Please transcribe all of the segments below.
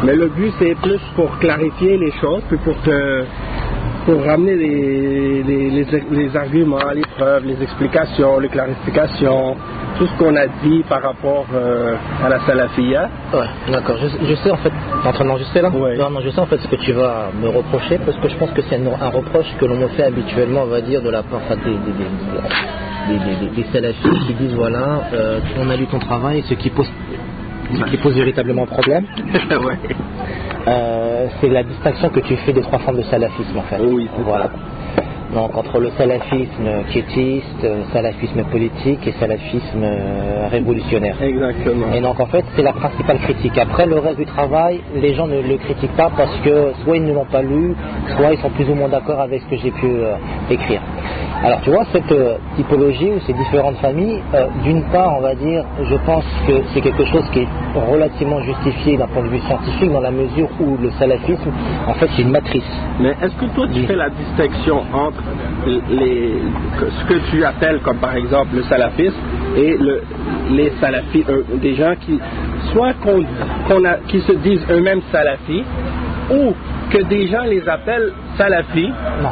Mais le but, c'est plus pour clarifier les choses, puis pour ramener les arguments, les preuves, les explications, les clarifications, tout ce qu'on a dit par rapport à la salafiyya. Ouais, d'accord. Je sais en fait, je sais là. Ouais. Non, je sais en fait ce que tu vas me reprocher, parce que je pense que c'est un reproche que l'on me fait habituellement, on va dire, de la part des salafis qui disent voilà, on a lu ton travail, ce qui pose véritablement problème. Ouais. C'est la distinction que tu fais des trois formes de salafisme en fait. Oui, voilà. Donc entre le salafisme quiétiste, salafisme politique et salafisme révolutionnaire. Exactement. Et donc en fait c'est la principale critique. Après le reste du travail, les gens ne le critiquent pas parce que soit ils ne l'ont pas lu, soit ils sont plus ou moins d'accord avec ce que j'ai pu écrire. Alors tu vois, cette typologie ou ces différentes familles, d'une part on va dire, je pense que c'est quelque chose qui est relativement justifié d'un point de vue scientifique dans la mesure où le salafisme en fait c'est une matrice. Mais est-ce que toi tu fais la distinction entre ce que tu appelles comme par exemple le salafisme et les salafis, des gens qui qui se disent eux-mêmes salafis, ou que des gens les appellent salafis? Non.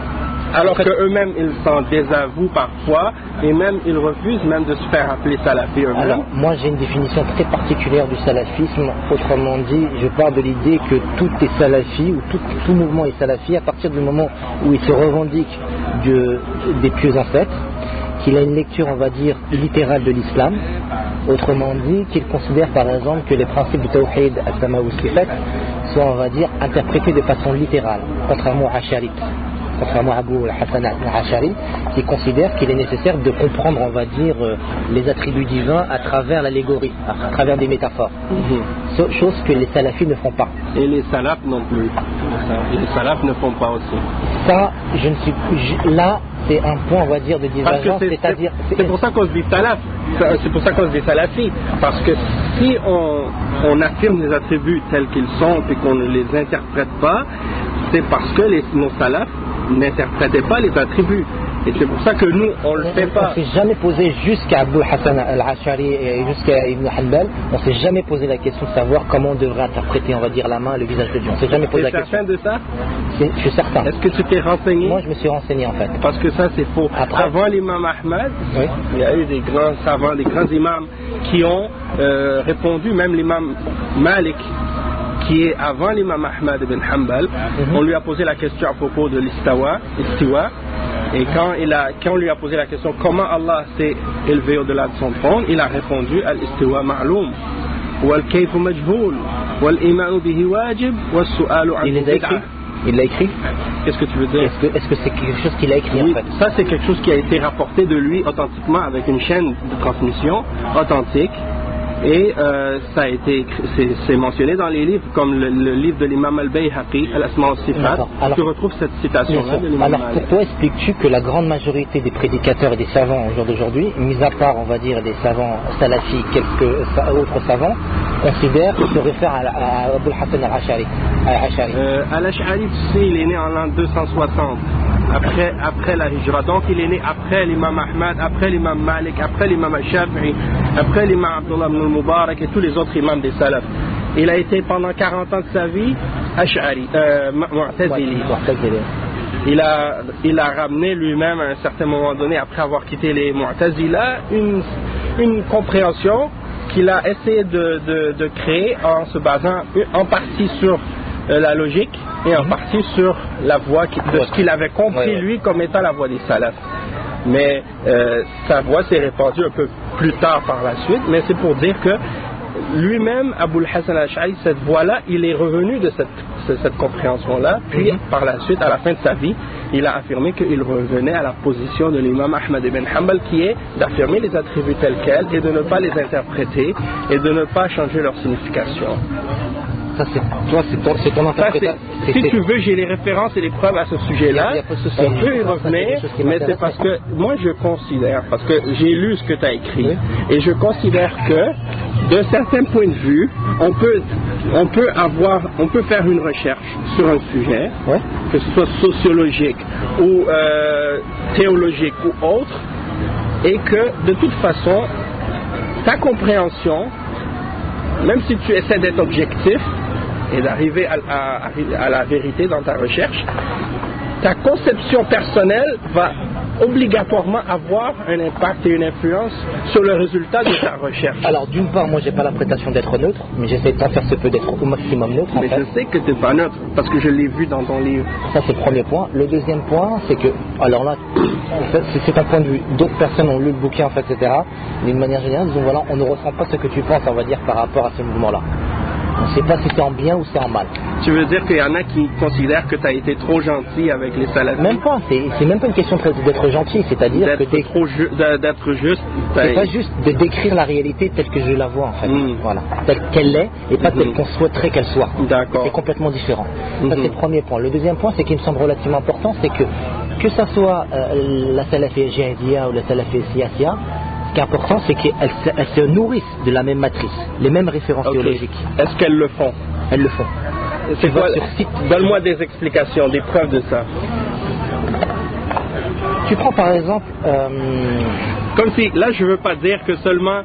Alors qu'eux-mêmes, ils s'en désavouent parfois, et même ils refusent même de se faire appeler salafis eux-mêmes. Alors, moi j'ai une définition très particulière du salafisme. Autrement dit, je pars de l'idée que tout est salafi, ou tout mouvement est salafi, à partir du moment où il se revendique des pieux ancêtres, qu'il a une lecture, on va dire, littérale de l'islam. Autrement dit, qu'il considère par exemple que les principes du tawhid, al-sama ou sifat, soient, on va dire, interprétés de façon littérale, contrairement à Ash'ari. Contrairement à Abu Hassan al-Ash'ari, qui considère qu'il est nécessaire de comprendre, on va dire, les attributs divins à travers l'allégorie, à travers des métaphores. Chose que les salafis ne font pas. Et les salafs non plus. Les salafs ne font pas aussi. Ça, là, c'est un point, on va dire, de divergence. C'est pour ça qu'on se dit salaf. C'est pour ça qu'on se dit salafi. Parce que si on affirme les attributs tels qu'ils sont et qu'on ne les interprète pas, c'est parce que nos salafs n'interprétaient pas les attributs. Et c'est pour ça que nous, on ne le fait pas. On ne s'est jamais posé jusqu'à Abu Hassan al-Ash'ari et jusqu'à Ibn Hanbal, on ne s'est jamais posé la question de savoir comment on devrait interpréter, on va dire, la main, le visage de Dieu. On ne s'est jamais posé la question. Tu es certain de ça? Je suis certain. Est-ce que tu t'es renseigné? Moi, je me suis renseigné en fait. Parce que ça, c'est faux. Après, avant l'imam Ahmad, oui, il y a eu des grands savants, des grands imams qui ont répondu, même l'imam Malik, qui est avant l'imam Ahmad ibn Hanbal. On lui a posé la question à propos de l'istiwa. Et quand on lui a posé la question comment Allah s'est élevé au-delà de son trône, il a répondu al-istiwa ma'loum, wal-kayfu majhoul, wal-imanu bihi wajib, wal-su'alu anhu bid'ah. Il l'a écrit? Qu'est-ce que tu veux dire? Est-ce que c'est quelque chose qu'il a écrit? Oui, en fait? Ça c'est quelque chose qui a été rapporté de lui authentiquement avec une chaîne de transmission authentique. Et ça a été c'est mentionné dans les livres comme le livre de l'imam al-Bayhaqi, al-Asma al-Sifat. Tu retrouves cette citation-là de l'imam. Alors pourquoi expliques-tu que la grande majorité des prédicateurs et des savants au jour d'aujourd'hui, mis à part on va dire des savants salafis, quelques autres savants, considèrent se réfèrent à Abu Hassan al-Ash'ari? Al-Ash'ari, tu sais, il est né en l'an 260 après la Hijra, donc il est né après l'imam Ahmad, après l'imam Malik, après l'imam al-Shafi'i, après l'imam Abdullah ibn al-Mubarak et tous les autres imams des salafs. Il a été pendant 40 ans de sa vie Ash'ari, Mu'tazili. Il a ramené lui-même à un certain moment donné, après avoir quitté les Mu'tazila, une compréhension qu'il a essayé de créer en se basant en partie sur la logique et en partie sur la voie de ce qu'il avait compris lui comme étant la voie des salafs. Mais sa voix s'est répandue un peu plus tard par la suite, mais c'est pour dire que lui-même, Abu Hassan al-Ash'ari, cette voie-là, il est revenu de cette compréhension-là, puis par la suite, à la fin de sa vie, il a affirmé qu'il revenait à la position de l'imam Ahmad ibn Hanbal, qui est d'affirmer les attributs tels quels et de ne pas les interpréter et de ne pas changer leur signification. Ça, c'est ton interprétation. Si tu veux, j'ai les références et les preuves à ce sujet-là. On peut y revenir, mais c'est parce que moi je considère, parce que j'ai lu ce que tu as écrit, et je considère que, d'un certain point de vue, on peut faire une recherche sur un sujet, que ce soit sociologique ou théologique ou autre, et que de toute façon, ta compréhension, même si tu essaies d'être objectif, et d'arriver à la vérité dans ta recherche, ta conception personnelle va obligatoirement avoir un impact et une influence sur le résultat de ta recherche. Alors d'une part, moi j'ai pas la prétention d'être neutre, mais j'essaie de tant faire se peut d'être au maximum neutre. Mais je sais que tu n'es pas neutre, parce que je l'ai vu dans ton livre. Ça c'est le premier point. Le deuxième point, c'est que, alors là, c'est un point de vue. D'autres personnes ont lu le bouquin, en fait, etc. D'une manière générale, disons voilà, on ne ressent pas ce que tu penses, on va dire, par rapport à ce mouvement-là. On ne sait pas si c'est en bien ou c'est en mal. Tu veux dire qu'il y en a qui considèrent que tu as été trop gentil avec les salafistes? Même pas, c'est même pas une question d'être gentil, c'est-à-dire que d'être juste. C'est pas juste de décrire la réalité telle que je la vois en fait, voilà, telle qu'elle est et pas telle qu'on souhaiterait qu'elle soit. D'accord. C'est complètement différent. Ça c'est le premier point. Le deuxième point, c'est qu'il me semble relativement important, c'est que ça soit la salafie jihadiyya ou la salafie siyasiyya, ce qui est important, c'est qu'elles se nourrissent de la même matrice, les mêmes références théologiques. Est-ce qu'elles le font? Elles le font. C'est quoi? Donne-moi des explications, des preuves de ça. Tu prends par exemple... Comme si, là je veux pas dire que seulement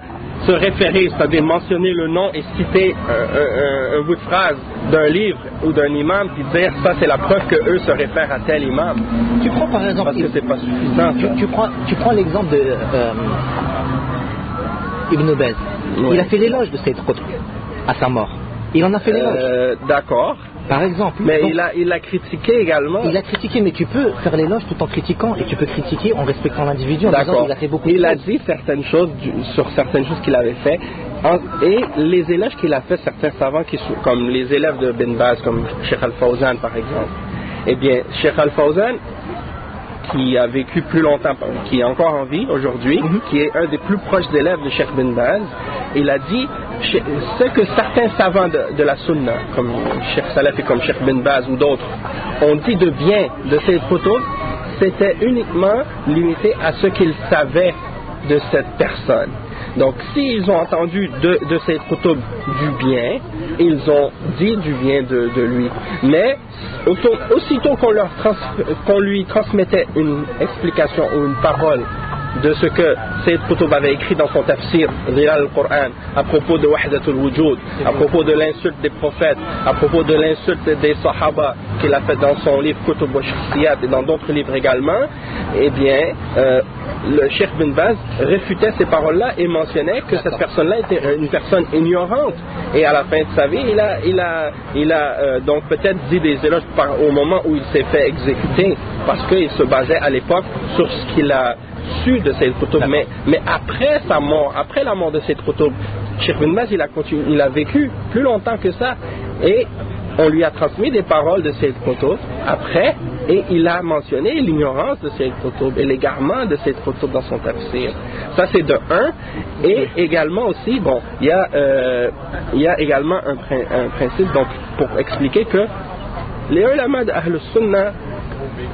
se référer, c'est-à-dire mentionner le nom et citer un bout de phrase d'un livre ou d'un imam, puis dire ça c'est la preuve qu'eux se réfèrent à tel imam. Tu prends par exemple... Parce que c'est pas suffisant. Tu prends l'exemple de Ibn Baz. Oui. Il a fait l'éloge de Sayyid Qutb à sa mort. Il en a fait l'éloge. D'accord. Par exemple. Mais donc, il a critiqué également. Il a critiqué, mais tu peux faire l'éloge tout en critiquant, et tu peux critiquer en respectant l'individu. D'accord. Il a fait beaucoup. Il a dit certaines choses sur certaines choses qu'il avait fait, et les éloges qu'il a fait certains savants comme les élèves de Ben Baz, comme Cheikh Al-Fawzan par exemple. Eh bien, Cheikh Al-Fawzan, qui a vécu plus longtemps, qui est encore en vie aujourd'hui, qui est un des plus proches élèves de Cheikh Ben Baz, il a dit ce que certains savants de la Sunna, comme Cheikh Salaf et comme Cheikh Ben Baz ou d'autres, ont dit de bien de Sayyid Qutb, c'était uniquement limité à ce qu'ils savaient de cette personne. Donc, s'ils ont entendu de Sayyid Qutb du bien, ils ont dit du bien de lui. Mais, aussitôt qu'on lui transmettait une explication ou une parole de ce que Sayyid Qutb avait écrit dans son tafsir, Zilal al-Qur'an, à propos de Wahdatul Wujud, à propos de l'insulte des prophètes, à propos de l'insulte des Sahaba qu'il a fait dans son livre Kutub wa Shakhsiyat et dans d'autres livres également, eh bien, le Cheikh Ben Baz réfutait ces paroles-là et mentionnait que cette personne-là était une personne ignorante. Et à la fin de sa vie, il a donc peut-être dit des éloges au moment où il s'est fait exécuter, parce qu'il se basait à l'époque sur ce qu'il a su de Sayyid Qutb. Mais après sa mort, après la mort de Sayyid Qutb, Cheikh Ben Baz il a vécu plus longtemps que ça, et on lui a transmis des paroles de Sayyid Qutb après, et il a mentionné l'ignorance de Sayyid Qutb et l'égarement de Sayyid Qutb dans son tafsir. Ça c'est de un. Et également aussi, bon, il y a également un principe, donc, pour expliquer que les ulama d'Ahl Sunnah,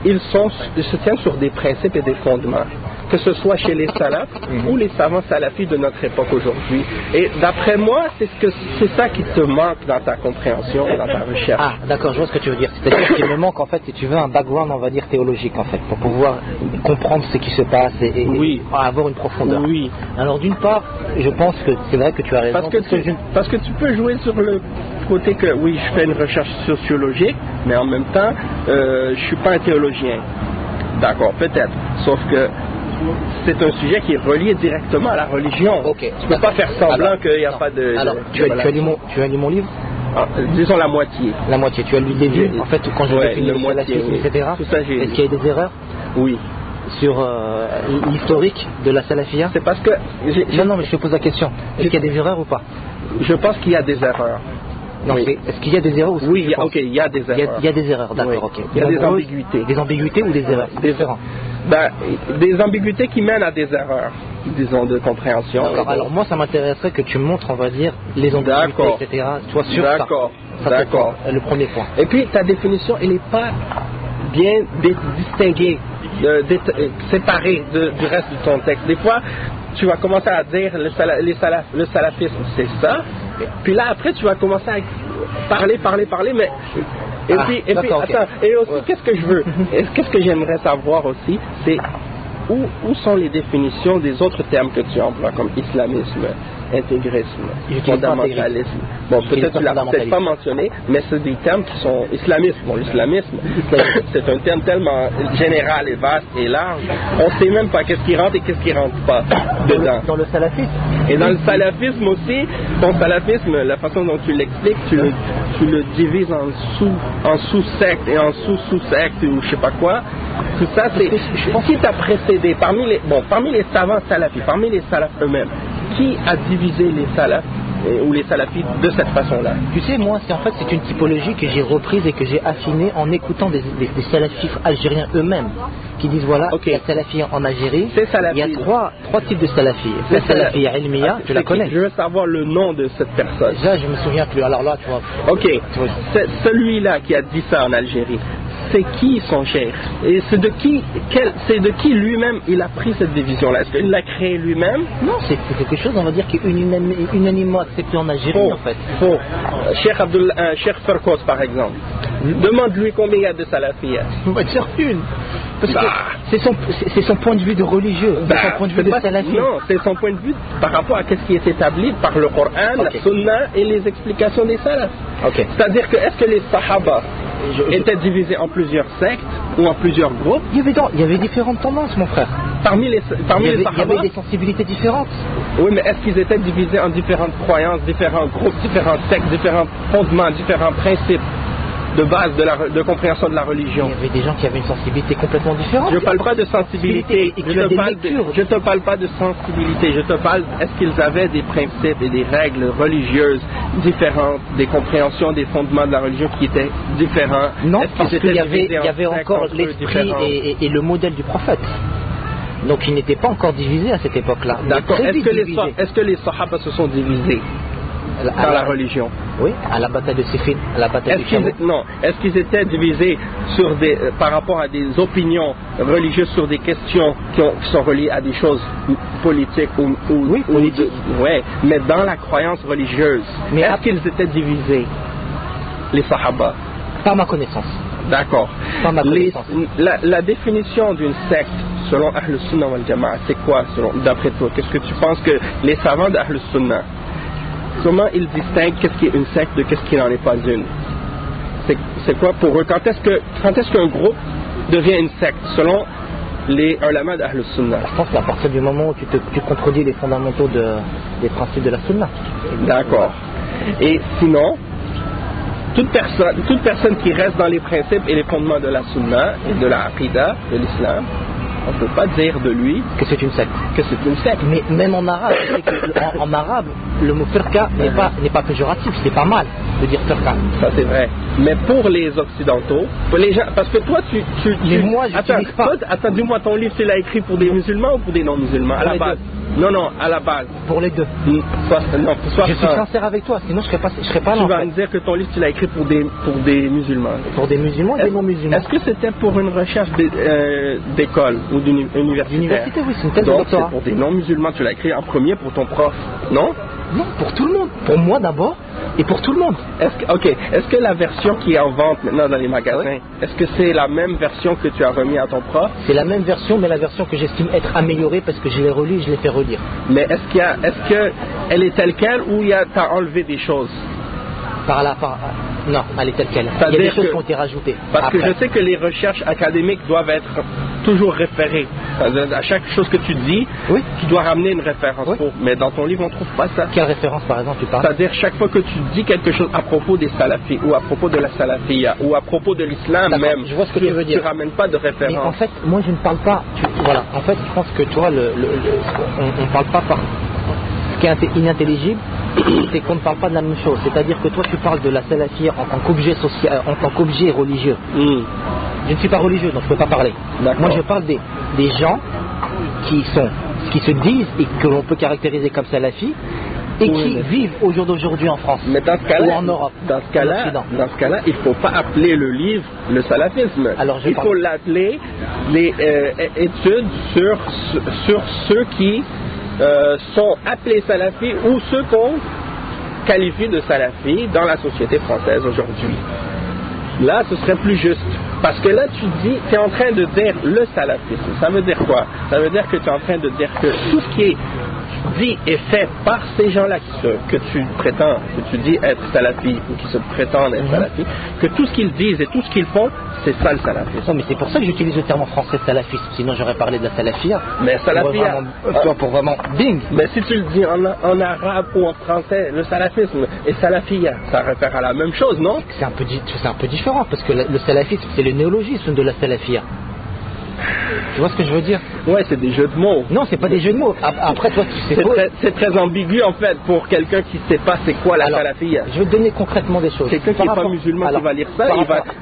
ils se tiennent sur des principes et des fondements, que ce soit chez les salafs ou les savants salafis de notre époque aujourd'hui. Et d'après moi, c'est ça qui te manque dans ta compréhension et dans ta recherche. Ah, d'accord, je vois ce que tu veux dire. C'est-à-dire qu'il me manque, en fait, si tu veux, un background, on va dire, théologique, en fait, pour pouvoir comprendre ce qui se passe et avoir une profondeur. Oui. Alors, d'une part, je pense que c'est vrai que tu as raison. Parce que tu peux jouer sur le côté que, oui, je fais une recherche sociologique, mais en même temps, je suis pas un théologien. D'accord, peut-être. Sauf que c'est un sujet qui est relié directement à la religion. Okay. Tu ne peux pas faire semblant qu'il n'y a pas de... Alors, tu as lu mon livre? Disons la moitié. La moitié. Tu as lu le début, en fait, quand je définis le salafisme, etc. Tout ça, j'ai... Est-ce qu'il y a des erreurs? Oui. Sur l'historique de la salafia? C'est parce que... Non, mais je te pose la question. Est-ce qu'il y a des erreurs ou pas? Je pense qu'il y a des erreurs. Non, oui. Est-ce qu'il y a des erreurs ou Oui, il y a des erreurs. Il y a des erreurs, d'accord, oui. ok. Il y a des ambiguïtés. Des ambiguïtés ou des erreurs? Des ambiguïtés qui mènent à des erreurs, disons, de compréhension. Alors moi, ça m'intéresserait que tu montres, on va dire, les ambiguïtés, etc. Sois sûr ça. D'accord. Le premier point. Et puis, ta définition, elle n'est pas bien distinguée, séparée du reste de ton texte. Des fois, tu vas commencer à dire le salafisme, c'est ça. Puis là, après, tu vas commencer à parler, mais... Et puis attends, et aussi, qu'est-ce que je veux? Qu'est-ce que j'aimerais savoir aussi, c'est où sont les définitions des autres termes que tu emploies, comme islamisme, intégrisme, J'utilise pas fondamentalisme. Bon, peut-être tu l'as peut-être pas mentionné, mais c'est des termes qui sont islamistes. Bon, l'islamisme, c'est un terme tellement général et vaste et large, on ne sait même pas qu'est-ce qui rentre et qu'est-ce qui rentre pas dedans. Dans le salafisme. Et dans le salafisme aussi, ton salafisme, la façon dont tu l'expliques, tu le divises en sous-sectes et en sous-sous-sectes ou je sais pas quoi. Tout ça, c'est qui t'a précédé parmi les savants salafis, parmi les salafs eux-mêmes, qui a divisé les salafs ou les salafis de cette façon-là? Tu sais, moi, c'est une typologie que j'ai reprise et que j'ai affinée en écoutant des salafis algériens eux-mêmes qui disent voilà, il y a salafis en Algérie, il y a trois types de salafis. La salafie ilmiya, tu la connais? Je veux savoir le nom de cette personne. Déjà, je me souviens plus. Alors là, tu vois. Ok, celui-là qui a dit ça en Algérie, c'est qui son cheikh? Et c'est de qui lui-même il a pris cette division-là? Est-ce qu'il l'a créé lui-même? Non, c'est quelque chose, on va dire, qui est unanimement accepté en Algérie, en fait. Cheikh Farkos, par exemple. Demande-lui combien il y a de salafis. On va dire une. Parce que c'est son point de vue de religieux, c'est son point de vue de salafi. Non, c'est son point de vue par rapport à ce qui est établi par le Coran, la Sunna et les explications des salafs. C'est-à-dire que est-ce que les Sahaba étaient divisés en plusieurs sectes ou en plusieurs groupes? Il y avait différentes tendances, mon frère. Parmi les Sahaba, il y avait des sensibilités différentes. Oui, mais est-ce qu'ils étaient divisés en différentes croyances, différents groupes, différents sectes, différents fondements, différents principes de base de compréhension de la religion? Il y avait des gens qui avaient une sensibilité complètement différente. Je ne parle pas de sensibilité, je ne te parle pas de sensibilité, je te parle, est-ce qu'ils avaient des principes et des règles religieuses différentes, des compréhensions des fondements de la religion qui étaient différents? Non, parce qu'il y avait encore l'esprit et le modèle du prophète. Donc ils n'étaient pas encore divisés à cette époque-là. D'accord. Est-ce que les Sahaba se sont divisés dans la religion? Oui, à la bataille de Siffin, à la bataille de Chameau. Non, est-ce qu'ils étaient divisés par rapport à des opinions religieuses sur des questions qui sont reliées à des choses politiques oui, politiques. Ouais, mais dans la croyance religieuse, est-ce qu'ils étaient divisés, les Sahaba? Par ma connaissance. D'accord. Par ma connaissance. La définition d'une secte selon Ahl Sunnah wal Jama'a, c'est quoi d'après toi? Qu'est-ce que tu penses que les savants d'Ahl Sunnah, comment ils distinguent qu'est-ce qui est une secte de qu'est-ce qui n'en est pas une? C'est quoi pour eux? Quand est-ce qu'un groupe devient une secte selon les ulama d'Ahl Sunnah? Je pense qu'à partir du moment où tu contredis les fondamentaux des principes de la Sunna. D'accord. Et sinon, toute personne qui reste dans les principes et les fondements de la Sunna et de la Aqidah, de l'islam, on ne peut pas dire de lui que c'est une secte. Mais même en arabe, en arabe, le mot firqa n'est pas péjoratif, c'est pas mal de dire firqa. Ça c'est vrai. Mais pour les occidentaux, pour les gens, parce que toi mais moi je n'utilise pas. Attends, dis-moi, ton livre tu l'as écrit pour des musulmans ou pour des non-musulmans? À la base. Non, à la base. Pour les deux. Je suis sincère avec toi, sinon je serais pas là. Tu vas me dire que ton livre tu l'as écrit pour des musulmans. Pour des musulmans et des non-musulmans. Est-ce que c'était pour une recherche d'école ou d'université? Oui, c'est une thèse de doctorat. Donc c'est pour des non-musulmans, tu l'as écrit en premier pour ton prof, non? Non, pour tout le monde. Pour moi d'abord et pour tout le monde. Est-ce que la version qui est en vente maintenant dans les magasins, est-ce que c'est la même version que tu as remis à ton prof? C'est la même version, mais la version que j'estime être améliorée parce que je l'ai relue et je l'ai fait relire. Mais est-ce qu'elle est telle quelle ou t'as enlevé des choses? Non, elle est telle quelle. Il y a des choses qui ont été rajoutées. Parce que je sais que les recherches académiques doivent être toujours référées. À chaque chose que tu dis, tu dois ramener une référence. Mais dans ton livre, on ne trouve pas ça. Quelle référence, par exemple, tu parles? C'est-à-dire, chaque fois que tu dis quelque chose à propos des salafis, ou à propos de la salafia, ou à propos de l'islam même, je vois ce que tu veux dire. Tu ramènes pas de référence. Mais en fait, moi, je ne parle pas. Voilà, en fait, je pense que toi, on ne parle pas par. Ce qui est inintelligible, c'est qu'on ne parle pas de la même chose. C'est-à-dire que toi, tu parles de la salafia en tant qu'objet social, en tant qu'objet religieux. Je ne suis pas religieux, donc je ne peux pas parler. Moi, je parle des gens qui se disent et que l'on peut caractériser comme salafis et qui vivent au jour d'aujourd'hui en France. Mais dans ce cas-là, ou en Europe, dans ce cas-là, il ne faut pas appeler le livre le salafisme. Il faut l'appeler les études sur ceux qui sont appelés salafis ou ceux qu'on qualifie de salafis dans la société française aujourd'hui. Là, ce serait plus juste. Parce que là, tu es en train de dire le salafisme. Ça veut dire quoi? Ça veut dire que tu es en train de dire que tout ce qui est dit et fait par ces gens-là que tu prétends, que tu dis être salafi ou qui se prétendent être salafi, que tout ce qu'ils disent et tout ce qu'ils font, c'est ça le salafisme. Non, mais c'est pour ça que j'utilise le terme en français salafisme, sinon j'aurais parlé de la salafia. Mais salafia, pour vraiment ding. Mais si tu le dis en arabe ou en français, le salafisme et salafia, ça réfère à la même chose, non? C'est un peu différent, parce que le salafisme, c'est le néologisme de la salafia. Tu vois ce que je veux dire? Ouais, c'est des jeux de mots. Non, c'est pas des jeux de mots. Après, toi, tu sais c'est très ambigu en fait pour quelqu'un qui ne sait pas c'est quoi la salafia. Je vais te donner concrètement des choses. Quelqu'un qui n'est pas musulman qui va lire ça,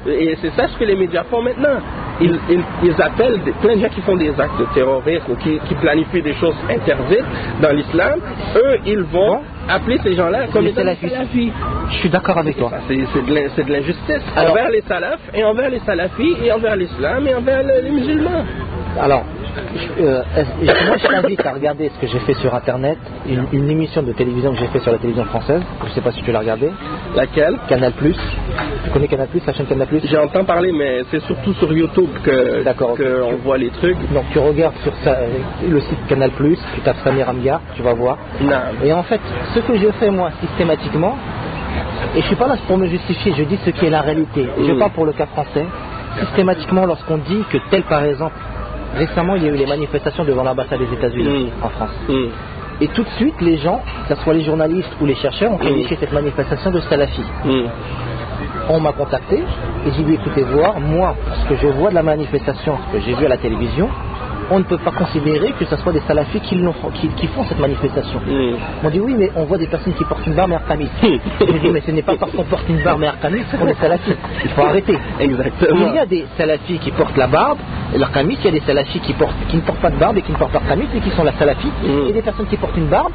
et c'est ça ce que les médias font maintenant. Ils appellent plein de gens qui font des actes de terrorisme, qui planifient des choses interdites dans l'islam. Eux, ils vont appeler ces gens-là comme des salafis. Je suis d'accord avec toi. C'est de l'injustice envers les salafs et envers les salafis et envers l'islam et envers les musulmans. Alors, moi je t'invite à regarder ce que j'ai fait sur internet, une émission de télévision que j'ai fait sur la télévision française. Je ne sais pas si tu l'as regardé. Laquelle? Canal+. Tu connais Canal+, la chaîne Canal+? J'entends parler, mais c'est surtout sur YouTube qu'on voit les trucs. Donc tu regardes sur le site Canal+, tu tapes Samir Amghar, tu vas voir. Non. Et en fait, ce que je fais moi systématiquement, et je suis pas là pour me justifier, je dis ce qui est la réalité. Je parle pour le cas français. Systématiquement, lorsqu'on dit que tel par exemple, récemment il y a eu les manifestations devant l'ambassade des États-Unis en France. Et tout de suite, les gens, que ce soit les journalistes ou les chercheurs, ont qualifié cette manifestation de salafi. On m'a contacté et j'ai dit écoutez voir, moi, ce que je vois de la manifestation, ce que j'ai vu à la télévision, on ne peut pas considérer que ce soit des salafis qui font cette manifestation. On dit oui, mais on voit des personnes qui portent une barbe et un qamis. Je dis mais ce n'est pas parce qu'on porte une barbe et un qamis qu'on est salafis. Il faut arrêter. Exactement. Il y a des salafis qui portent la barbe et leur qamis, il y a des salafis qui ne portent pas de barbe et qui ne portent pas de qamis et qui sont la salafi. Et des personnes qui portent une barbe,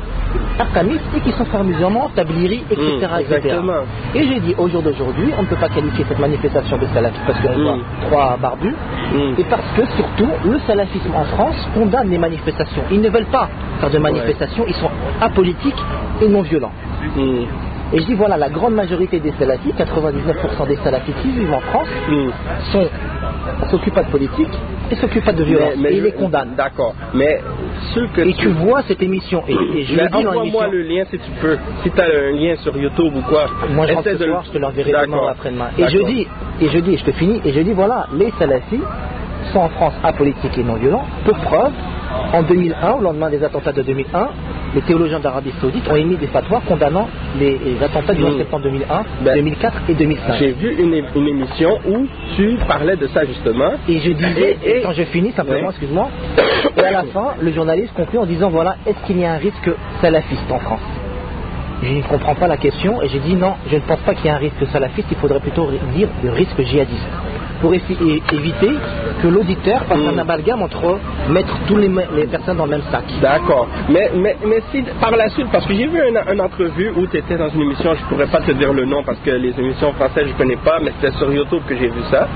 un qamis et qui sont frères musulmans, tabliri, etc. Et j'ai dit au jour d'aujourd'hui, on ne peut pas qualifier cette manifestation de salafi parce qu'on voit trois barbus et parce que surtout le salafisme en France condamne les manifestations. Ils ne veulent pas faire de manifestations, ils sont apolitiques et non violents. Et je dis voilà, la grande majorité des salafis, 99% des salafis qui vivent en France, s'occupent pas de politique et s'occupent pas de violence. Et ils les condamnent. D'accord. Mais ceux que tu vois cette émission, et je le dis dans l'émission. Envoie-moi le lien si tu peux. Si tu as un lien sur YouTube ou quoi. Moi je rentre ce soir, je te l'enverrai demain ou après-demain. Et je te finis, et je dis voilà, les salafis sont en France apolitiques et non violents. Pour preuve, en 2001, au lendemain des attentats de 2001, les théologiens d'Arabie Saoudite ont émis des fatwas condamnant les attentats du 11 septembre 2001, 2004 et 2005. J'ai vu une émission où tu parlais de ça justement. Et je disais, et quand je finis simplement, excuse-moi, et à la fin, le journaliste conclut en disant voilà, est-ce qu'il y a un risque salafiste en France? Je ne comprends pas la question et j'ai dit non, je ne pense pas qu'il y ait un risque salafiste, il faudrait plutôt dire le risque djihadiste. Pour éviter que l'auditeur fasse un amalgame entre mettre tous les personnes dans le même sac. D'accord. Mais si par la suite, parce que j'ai vu une entrevue où tu étais dans une émission, je ne pourrais pas te dire le nom parce que les émissions françaises je ne connais pas, mais c'était sur YouTube que j'ai vu ça.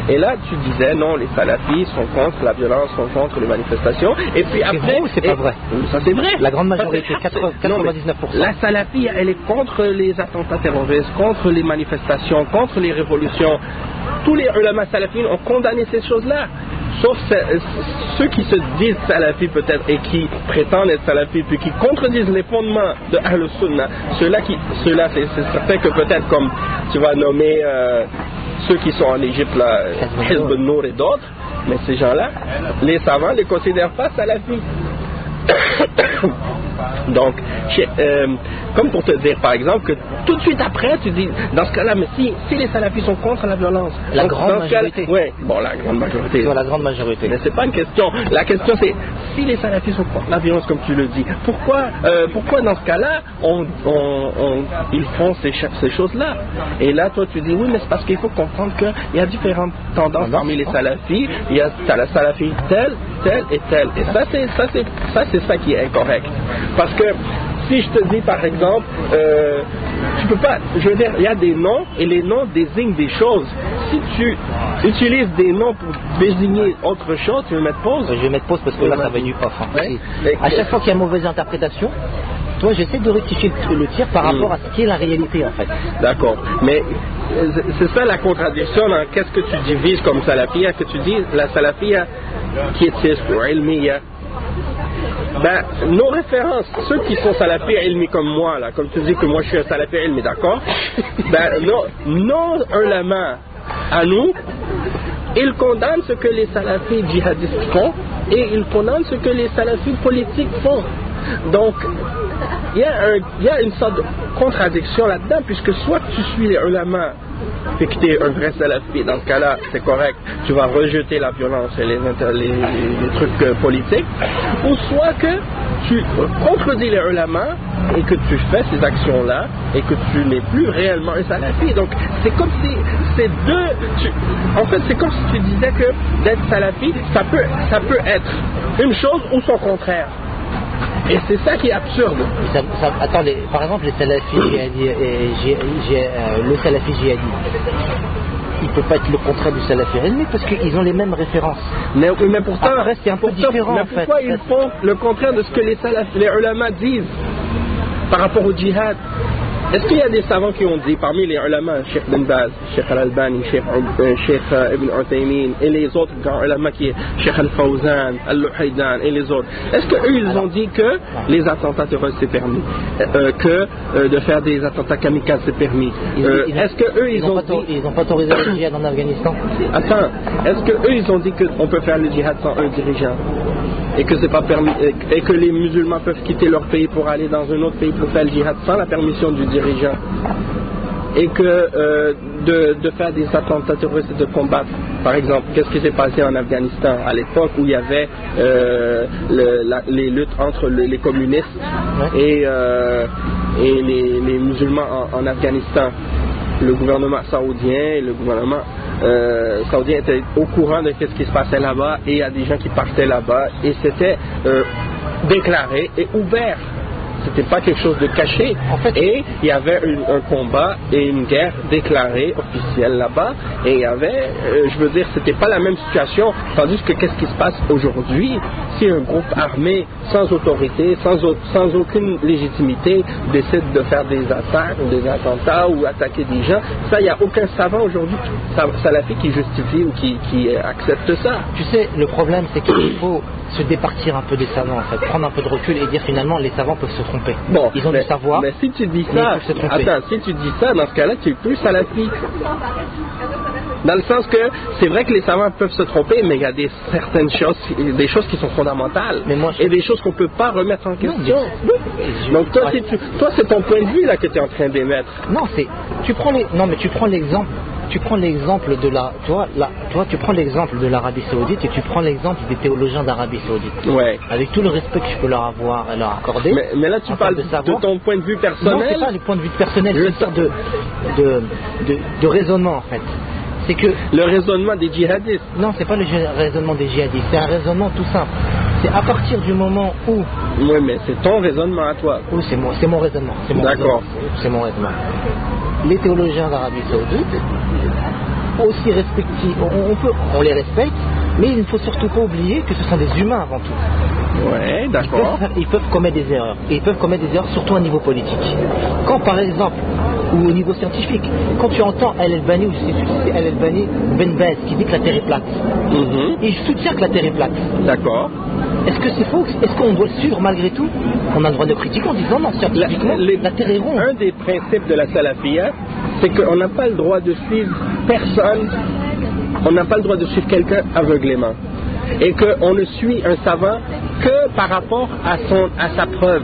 Et là tu disais non, les salafis sont contre la violence, sont contre les manifestations. Et puis après. C'est vrai ou c'est pas vrai? Ça c'est vrai. La grande majorité, 99%. La salafie, elle est contre les attentats terroristes, contre les manifestations, contre les révolutions. Tous les ulama salafines ont condamné ces choses-là. Sauf ceux qui se disent salafis peut-être et qui prétendent être salafis puis qui contredisent les fondements de Ahl Sunnah. Ceux-là c'est certain que peut-être comme tu vas nommer ceux qui sont en Égypte, là, Hizb al-Nour et d'autres, mais ces gens-là, les savants ne les considèrent pas salafis. Donc, comme pour te dire par exemple que tout de suite après tu dis dans ce cas-là, mais si les salafis sont contre la violence, la grande majorité. Oui, bon, la grande majorité. La grande majorité. Mais c'est pas une question. La question c'est si les salafis sont contre la violence comme tu le dis, pourquoi dans ce cas-là ils font ces choses-là? Et là toi tu dis oui, mais c'est parce qu'il faut comprendre qu'il y a différentes tendances parmi les salafis. Il y a la salafie telle et telle. Et ça c'est ça qui est incorrect. Parce que si je te dis par exemple, tu peux pas, je veux dire, il y a des noms et les noms désignent des choses. Si tu utilises des noms pour désigner autre chose, tu veux mettre pause? Je vais mettre pause parce que là ça va du off. À chaque fois qu'il y a une mauvaise interprétation, toi j'essaie de rectifier le tir par rapport à ce qui est la réalité en fait. D'accord, mais c'est ça la contradiction dans qu'est-ce que tu divises comme salafia, que tu dis la salafia qui est ilmiya. nos références, ceux qui sont salafi ilmi comme moi, là, comme tu dis que moi je suis un salafi ilmi, d'accord, nos ulama à nous, ils condamnent ce que les salafis djihadistes font et ils condamnent ce que les salafis politiques font. Donc, il y a une sorte de contradiction là-dedans, puisque soit tu suis les ulama et que tu es un vrai salafi, dans ce cas-là, c'est correct, tu vas rejeter la violence et les trucs politiques, ou soit que tu contredis les ulama et que tu fais ces actions-là et que tu n'es plus réellement un salafi. Donc, c'est comme si ces deux... en fait, c'est comme si tu disais que d'être salafi, ça peut être une chose ou son contraire. Et c'est ça qui est absurde. Attends, par exemple, les salafis le salafi djihadi, il ne peut pas être le contraire du salafi ilmi parce qu'ils ont les mêmes références. Mais pourtant, après, c'est un peu différent. Mais pourquoi ils font le contraire de ce que les ulama disent par rapport au djihad? Est-ce qu'il y a des savants qui ont dit, parmi les ulama, Cheikh Ben Baz, Cheikh Al-Albani, Cheikh Ibn Uthaymin et les autres grands ulama qui est Cheikh Al-Fawzan, Al-Luhaydan et les autres, est-ce qu'eux ils ont dit que les attentats terroristes c'est permis, que de faire des attentats kamikazes c'est permis? Est-ce qu'eux ils ont dit... Ils n'ont pas autorisé le djihad en Afghanistan? Attends, est-ce qu'eux ils ont dit qu'on peut faire le djihad sans un dirigeant? Et que c'est pas permis, et que les musulmans peuvent quitter leur pays pour aller dans un autre pays pour faire le djihad sans la permission du dirigeant, et que de faire des attentats terroristes et de combattre, par exemple, qu'est-ce qui s'est passé en Afghanistan à l'époque où il y avait les luttes entre les communistes et les musulmans en Afghanistan. Le gouvernement saoudien et le gouvernement saoudien étaient au courant de ce qui se passait là-bas, et il y a des gens qui partaient là-bas, et c'était déclaré et ouvert. C'était pas quelque chose de caché. En fait, et il y avait un combat et une guerre déclarée officielle là-bas, et il y avait, je veux dire, c'était pas la même situation. Tandis que qu'est-ce qui se passe aujourd'hui si un groupe armé sans autorité, sans aucune légitimité décide de faire des attaques ou des attentats ou attaquer des gens? Ça, il n'y a aucun savant aujourd'hui salafi qui justifie ou qui accepte ça. Tu sais, le problème c'est qu'il faut se départir un peu des savants, en fait, prendre un peu de recul et dire finalement les savants peuvent se tromper. Bon, ils ont du savoir. Mais si tu dis ça, si tu dis ça, dans ce cas-là, tu es plus salafi. Dans le sens que c'est vrai que les savants peuvent se tromper, mais il y a certaines choses, des choses qui sont fondamentales, et des choses qu'on ne peut pas remettre en question. Donc toi, c'est ton point de vue là que tu es en train d'émettre. Non, tu prends l'exemple. Tu prends l'exemple de tu prends l'exemple de l'Arabie Saoudite et tu prends l'exemple des théologiens d'Arabie Saoudite. Ouais. Avec tout le respect que je peux leur accorder. Mais là, tu parles de ton point de vue personnel. Non, c'est pas du point de vue personnel, c'est une sorte de raisonnement en fait. C'est que le raisonnement des djihadistes. Non, c'est pas le raisonnement des djihadistes, c'est un raisonnement tout simple. C'est à partir du moment où... Oui, mais c'est ton raisonnement à toi. Oui, c'est mon raisonnement. D'accord. C'est mon raisonnement. Les théologiens d'Arabie Saoudite, aussi respectifs, on les respecte, mais il ne faut surtout pas oublier que ce sont des humains avant tout. Ouais, d'accord. Ils peuvent commettre des erreurs. Et ils peuvent commettre des erreurs surtout au niveau politique. Quand par exemple, ou au niveau scientifique, quand tu entends Al-Albani, ou si tu sais Al-Albani, Ben Baz, qui dit que la Terre est plate, il soutient que la Terre est plate. D'accord. Est-ce que c'est faux? Est-ce qu'on doit le suivre malgré tout? On a le droit de critiquer en disant non, scientifiquement, la Terre est ronde. Un des principes de la salafia, c'est qu'on n'a pas le droit de suivre personne, on n'a pas le droit de suivre quelqu'un aveuglément. Et qu'on ne suit un savant que par rapport à sa preuve.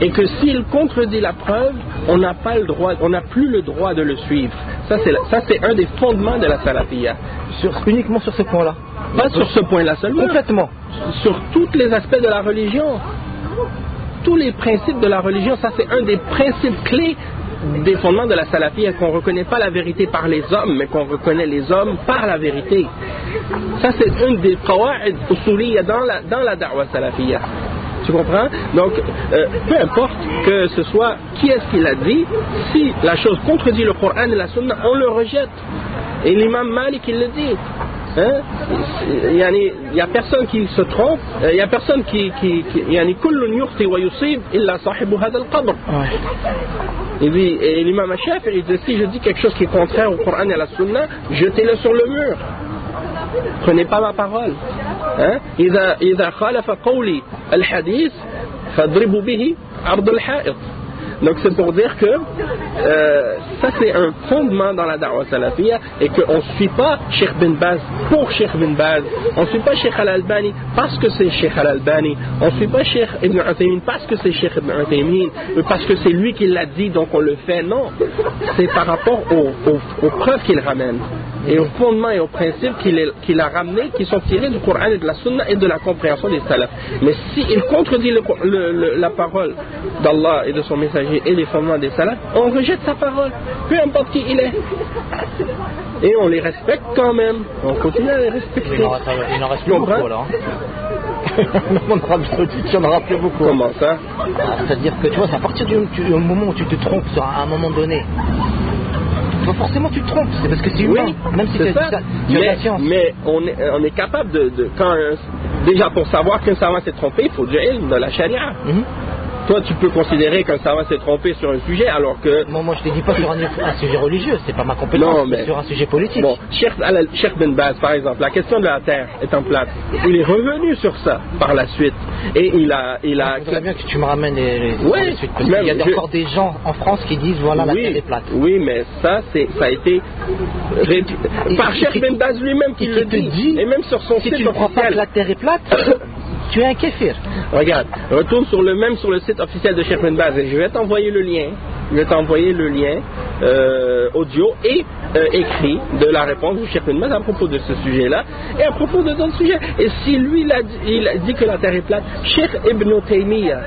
Et que s'il contredit la preuve, on n'a plus le droit de le suivre. Ça c'est un des fondements de la salafia. Uniquement sur ce point-là? Pas sur ce point-là seulement. Complètement. Sur tous les aspects de la religion. Tous les principes de la religion, ça c'est un des principes clés des fondements de la salafia, qu'on ne reconnaît pas la vérité par les hommes, mais qu'on reconnaît les hommes par la vérité. Ça c'est une des qawa'id usuliyya dans la da'wa salafia. Tu comprends? Donc, peu importe que ce soit qui est-ce qui l'a dit, si la chose contredit le Coran et la Sunna, on le rejette. Et l'imam Malik, il le dit. Il n'y a personne qui se trompe, il n'y a personne qui kullun yukhti wa yusib illa sahibu hadha al-qabr. Et l'imam Shafi'i, il dit, si je dis quelque chose qui est contraire au Coran et à la Sunna, jetez-le sur le mur. Prenez pas ma parole. إذا خالف قولي al-hadith, fadribu bihi ard al-ha'it. Donc c'est pour dire que ça c'est un fondement dans la da'wa salafiyya et qu'on ne suit pas Cheikh bin Baz pour Cheikh bin Baz, on ne suit pas Cheikh Al-Albani parce que c'est Cheikh Al-Albani, on ne suit pas Cheikh Ibn Uthaymin parce que c'est Cheikh Ibn Uthaymin, parce que c'est lui qui l'a dit donc on le fait, non, c'est par rapport aux preuves qu'il ramène et aux fondements et aux principes qu'il a ramenés qui sont tirés du Coran et de la Sunna et de la compréhension des salafs. Mais s'il contredit la parole d'Allah et de son messager et les fondements des salafs, on rejette sa parole, peu importe qui il est. Et on les respecte quand même. On continue à les respecter. Il en reste plus beaucoup alors. En Arabie Saoudite, il en aura plus beaucoup. Comment ça? C'est-à-dire que tu vois, c'est à partir du moment où tu te trompes à un moment donné. Forcément tu te trompes, c'est parce que c'est humain, même si tu as la science. Mais on est capable déjà pour savoir qu'un savant s'est trompé, il faut du ilm de la charia. Toi, tu peux considérer qu'un savant s'est trompé sur un sujet alors que... Moi je ne te dis pas sur un sujet religieux, c'est pas ma compétence, non, mais sur un sujet politique. Bon, Cheikh bin Baz, par exemple, la question de la terre étant plate, il est revenu sur ça par la suite. Et il a... Je voudrais bien que tu me ramènes les suites, parce qu'il y a encore des gens en France qui disent voilà, la terre est plate. Oui, mais ça a été... par Cheikh bin Baz lui-même qui le dit. Et même sur son site officiel. Si tu ne crois pas que la terre est plate... Tu es un kéfir. Regarde, retourne sur le site officiel de Cheikh bin Baz et je vais t'envoyer le lien. Je vais t'envoyer le lien audio et écrit de la réponse du Cheikh bin Baz à propos de ce sujet-là et à propos de d'autres sujets. Et si lui il a dit que la terre est plate, Cheikh Ibn Taymiyyah,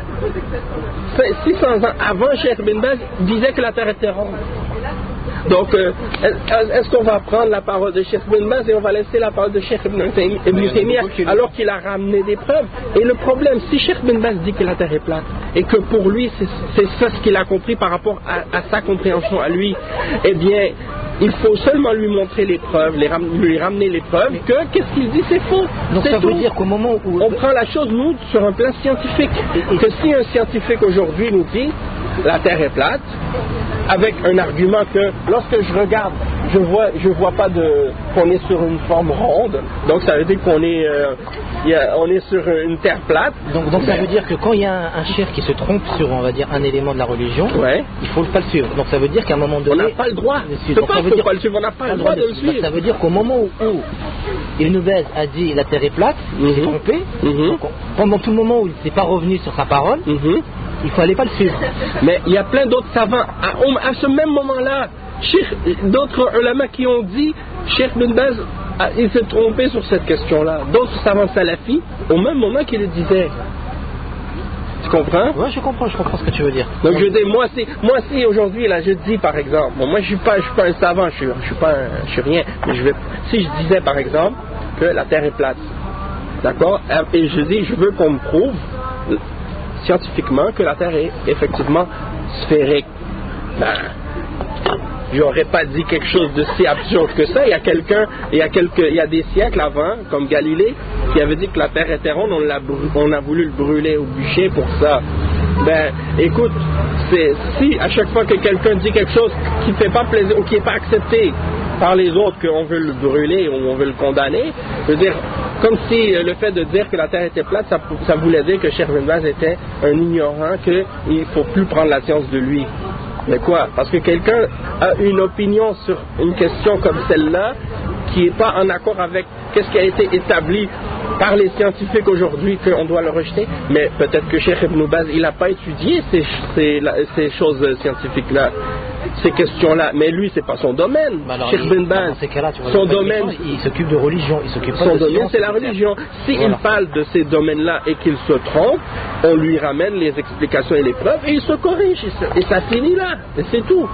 600 ans avant Cheikh bin Baz, disait que la terre était ronde. Donc, est-ce qu'on va prendre la parole de Cheikh bin Baz et on va laisser la parole de Cheikh Ibn Taymiyyah alors qu'il a ramené des preuves? Et le problème, si Cheikh bin Baz dit que la terre est plate et que pour lui c'est ça ce qu'il a compris par rapport à sa compréhension à lui, eh bien, il faut seulement lui montrer les preuves, lui ramener les preuves que qu'est-ce qu'il dit c'est faux. Donc ça veut dire qu'au moment où... On prend la chose, nous, sur un plan scientifique. Que si un scientifique aujourd'hui nous dit la terre est plate, avec un argument que lorsque je regarde, je vois pas qu'on est sur une forme ronde, donc ça veut dire qu'on est sur une terre plate. Donc ça veut dire que quand il y a un cheikh qui se trompe sur, on va dire, un élément de la religion, il faut pas le suivre. Donc ça veut dire qu'à un moment donné, on n'a pas le droit. On n'a pas le droit de le suivre. Ça veut dire qu'au moment où Ibn Baz a dit la terre est plate, il s'est trompé. Donc, pendant tout le moment où il ne s'est pas revenu sur sa parole, il faut aller pas le suivre. Mais il y a plein d'autres savants à ce même moment-là, d'autres ulama qui ont dit Cheikh bin Baz il s'est trompé sur cette question-là. D'autres savants salafis au même moment qu'il le disaient. Tu comprends? Oui, je comprends ce que tu veux dire. Donc je dis, moi si aujourd'hui là je dis par exemple, moi je suis pas un savant, je suis rien, mais si je disais par exemple que la terre est plate, d'accord, et je dis je veux qu'on me prouve scientifiquement que la terre est effectivement sphérique, j'aurais pas dit quelque chose de si absurde que ça. Il y a des siècles avant, comme Galilée, qui avait dit que la terre était ronde, on a voulu le brûler ou bûcher pour ça. Écoute, si à chaque fois que quelqu'un dit quelque chose qui ne fait pas plaisir ou qui n'est pas accepté par les autres, qu'on veut le brûler ou on veut le condamner, je veux dire, comme si le fait de dire que la terre était plate, ça voulait dire que Cheikh bin Baz était un ignorant, qu'il ne faut plus prendre la science de lui. Mais quoi? Parce que quelqu'un a une opinion sur une question comme celle-là qui n'est pas en accord avec ce qui a été établi par les scientifiques aujourd'hui, qu'on doit le rejeter. Mais peut-être que Cheikh Ibn Baz, il n'a pas étudié ces choses scientifiques-là, ces questions-là. Mais lui, c'est pas son domaine. Cheikh Ibn Baz, son domaine, il s'occupe de religion. Son domaine, c'est la religion. S'il parle de ces domaines-là et qu'il se trompe, on lui ramène les explications et les preuves et il se corrige. Et ça finit là. Et c'est tout.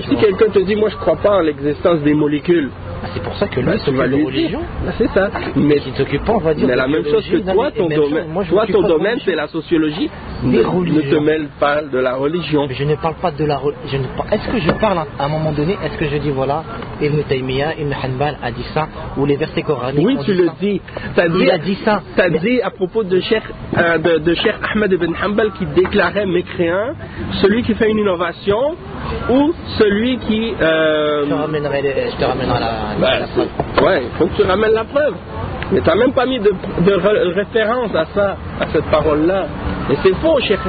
Si quelqu'un te dit, moi je ne crois pas en l'existence des molécules, c'est pour ça que lui s'occupe de religion. C'est ça. Mais il s'occupe pas, on va dire. Mais la même chose que toi, ton domaine, c'est la sociologie. Ne te mêle pas de la religion. Mais je ne parle pas de la religion. Est-ce que je parle à un moment donné, est-ce que je dis voilà, Ibn Taymiyyah, Ibn Hanbal a dit ça, ou les versets coraniques? Oui, tu le dis. Il a dit ça. Tu as dit à propos de Cheikh Ahmed ibn Hanbal qui déclarait mécréant celui qui fait une innovation ou celui qui. Je te ramènerai la preuve. Ouais, il faut que tu ramènes la preuve. Mais tu n'as même pas mis de référence à ça, à cette parole-là. Et c'est faux, Cheikh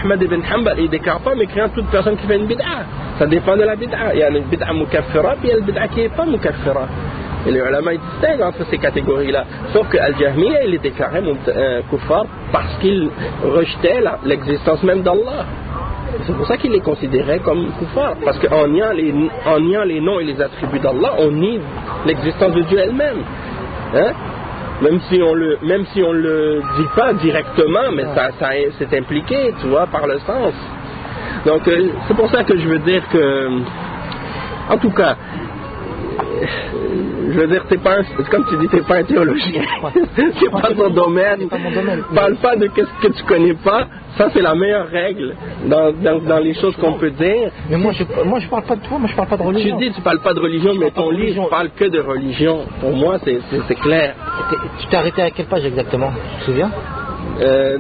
Ahmed ibn Hanbal, il ne déclare pas mécréant toute personne qui fait une bid'a. Ça dépend de la bid'a. Il y a une bid'a mukaffira, puis il y a une bid'a qui n'est pas mukaffira. Et les ulama ils distinguent entre ces catégories-là. Sauf que Al-Jahmiya, il est déclaré kuffar parce qu'il rejetait l'existence même d'Allah. C'est pour ça qu'il est considéré comme kuffar. Parce qu'en niant les noms et les attributs d'Allah, on nie l'existence de Dieu elle-même. Hein? Même si on le dit pas directement, mais ça c'est impliqué, tu vois, par le sens. Donc c'est pour ça que je veux dire que, en tout cas, je veux dire, comme tu dis, t'es pas un théologien. C'est pas ton domaine. C'est pas mon domaine. Parle pas de ce que tu connais pas. Ça, c'est la meilleure règle dans les choses qu'on peut dire. Mais moi, je parle pas de toi, moi, je parle pas de religion. Tu dis, tu parles pas de religion, mais ton livre parle que de religion. Pour moi, c'est clair. Tu t'es arrêté à quelle page exactement? Tu te souviens?